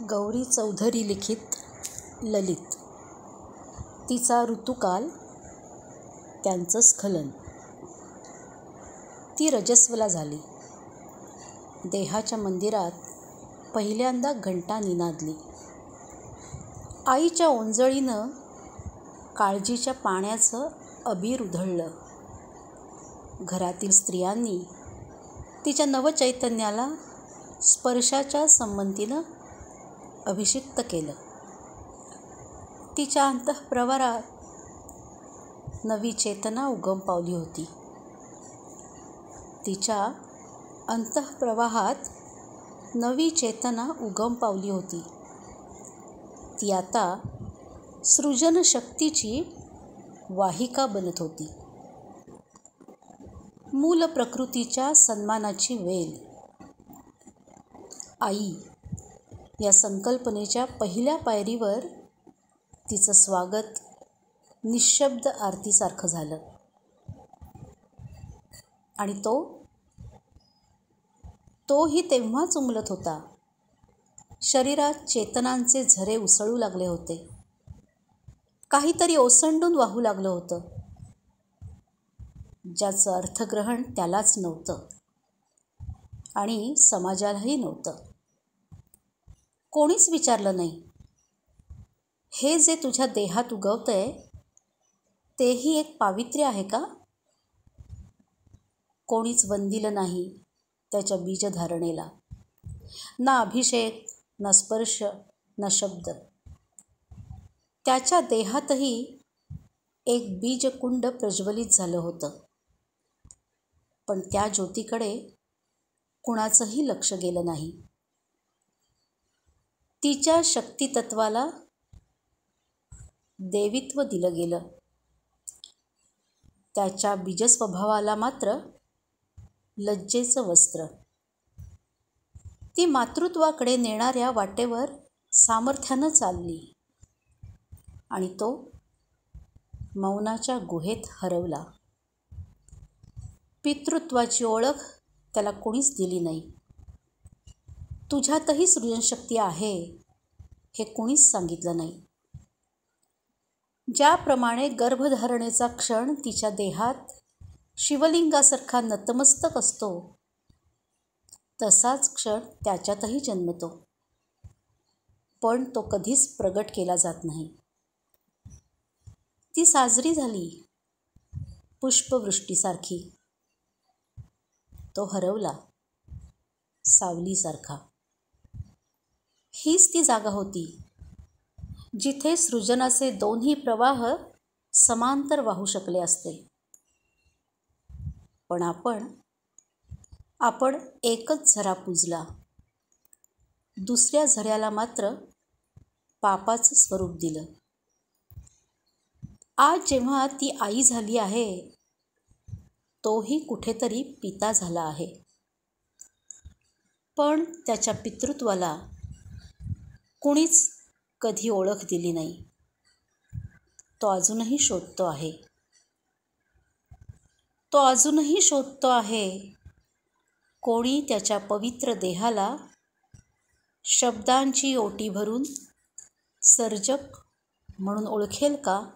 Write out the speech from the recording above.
गौरी चौधरी लिखित ललित. तिचा ऋतुकाल, त्यांचं स्खलन. ती रजस्वला झाली. देहाच्या मंदिरात पहिल्यांदा घंटा निनादली. आईच्या ओंजळीनं काळजीच्या पाण्याचं अबीर उधळलं. घरातील स्त्रियांनी तिच्या नवचैतन्याला स्पर्शाच्या संमतीनं अभिषिक्त केलं. तिच्या अंतःप्रवारात नवी चेतना उगम पावली होती. तिच्या अंतःप्रवाहात नवी चेतना उगम पावली होती. ती आता सृजनशक्तीची वाहिका बनत होती. मूल प्रकृतीच्या सन्मानाची वेल. आई या संकल्पनेच्या पहिल्या पायरीवर तिचं स्वागत निशब्द आरतीसारखं झालं. आणि तोही तेव्हाच उमलत होता. शरीरात चेतनांचे झरे उसळू लागले होते. काहीतरी ओसंडून वाहू लागलं होतं, ज्याचं अर्थग्रहण त्यालाच नव्हतं आणि समाजालाही नव्हतं. कोणीच विचारलं नाही, हे जे तुझ्या देहात उगवतंय तेही एक पावित्र्य आहे का? कोणीच वंदिलं नाही त्याच्या बीजधारणेला. ना अभिषेक, ना स्पर्श, ना शब्द. त्याच्या देहातही एक बीजकुंड प्रज्वलित झालं होतं. पण त्या ज्योतीकडे कुणाचंही लक्ष गेलं नाही. तिच्या शक्तितत्वाला देवित्व दिलं गेलं. त्याच्या बीजस्वभावाला मात्र लज्जेचं वस्त्र. ती मातृत्वाकडे नेणाऱ्या वाटेवर सामर्थ्यानं चालली आणि तो मौनाच्या गुहेत हरवला. पितृत्वाची ओळख त्याला कोणीच दिली नाही. तुझ्यातही सृजनशक्ती आहे हे कुणीच सांगितलं नाही. ज्याप्रमाणे गर्भधारणेचा क्षण तिच्या देहात शिवलिंगासारखा नतमस्तक असतो, तसाच क्षण त्याच्यातही जन्मतो. पण तो कधीच प्रगट केला जात नाही. ती साजरी झाली पुष्पवृष्टीसारखी. तो हरवला सावलीसारखा. हीच ती जागा होती जिथे सृजनाचे दोन्ही प्रवाह समांतर वाहू शकले असते. पण आपण एकच झरा पूजला. दुसऱ्या झऱ्याला मात्र पापाचं स्वरूप दिलं. आज जेव्हा ती आई झाली आहे, तोही कुठेतरी पिता झाला आहे. पण त्याच्या पितृत्वाला कुणीच कधी ओळख दिली नाही. तो अजूनही शोधतो आहे. कोणी त्याच्या पवित्र देहाला शब्दांची ओटी भरून सर्जक म्हणून ओळखेल का?